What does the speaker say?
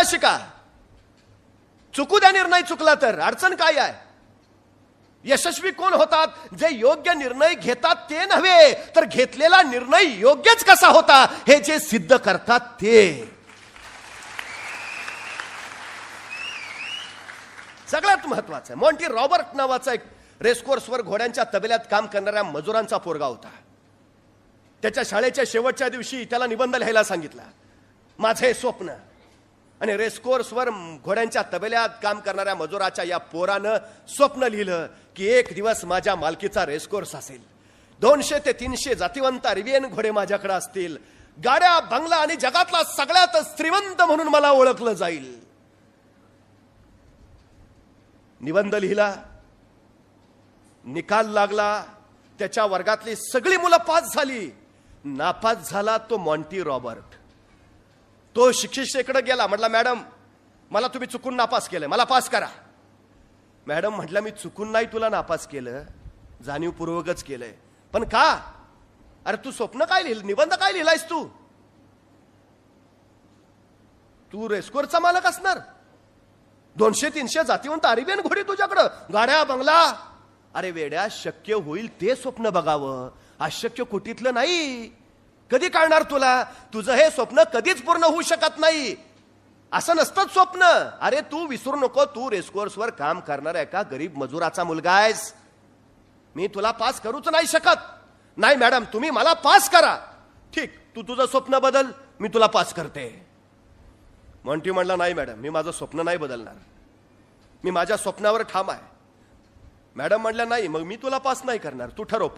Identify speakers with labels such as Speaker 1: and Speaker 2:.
Speaker 1: शिका. चुकू द्या निर्णय चुकला तर, अडचण काय आहे? यशस्वी कोण होतात? जे योग्य निर्णय घेतात ते नव्हे, तर घेतलेला निर्णय योग्यच कसा होता हे जे सिद्ध करतात ते. सगळ्यात महत्वाचं आहे. मॉन्टी रॉबर्ट नावाचा एक रेसकोर्सवर घोड्यांच्या तबेल्यात काम करणाऱ्या मजुरांचा पोरगा होता. त्याच्या शाळेच्या शेवटच्या दिवशी त्याला निबंध लिहायला सांगितला, माझे स्वप्न. आणि रेसकोर्सवर घोड्यांच्या तबेल्यात काम करणाऱ्या मजुराच्या या पोरानं स्वप्न लिहिलं की एक दिवस माझ्या मालकीचा रेसकोर्स असेल, 200 ते 300 जातिवंत अरेबियन घोडे माझ्याकडे असतील, गाड्या, बंगला आणि जगातला सगळ्यात श्रीमंत म्हणून मला ओळखलं जाईल. निबंध लिहिला, निकाल लागला, त्याच्या वर्गातली सगळी मुलं पास झाली. नापास झाला तो मॉन्टी रॉबर्ट. तो शिक्षिकेकडे गेला, म्हटला, मॅडम मला तुम्ही चुकून नापास केलं, मला पास करा. मॅडम म्हटलं, मी चुकून नाही तुला नापास केलं, जाणीवपूर्वकच केलंय. पण का? अरे तू स्वप्न काय लिहिलं, निबंध काय लिहिलायस तू? तू रेस्कोरचा मालक असणार, 200-300 जातिवंत अरेबियन घोडी तुझ्याकडं, गाड्या, बंगला. अरे वेड्या, शक्य होईल ते स्वप्न बघावं, अशक्य कुटीतलं नाही. कधी कळणार तुला? तुझं हे स्वप्न कधीच पूर्ण होऊ शकत नाही. असं नसतं स्वप्न. अरे तू विसरू नको, तू रेसकोर्सवर काम करणारा एका गरीब मजुराचा मुलगा आहेस. मी तुला पास करूच नाही शकत. नाही मॅडम, तुम्ही मला पास करा. ठीक, तू तुझं स्वप्न बदल, मी तुला पास करते. मॉन्टी म्हणला, नाही मॅडम, मी माझं स्वप्न नाही बदलणार, मी माझ्या स्वप्नावर ठाम आहे. मॅडम म्हणल्या, नाही, मग मी तुला पास नाही करणार, तू ठरव.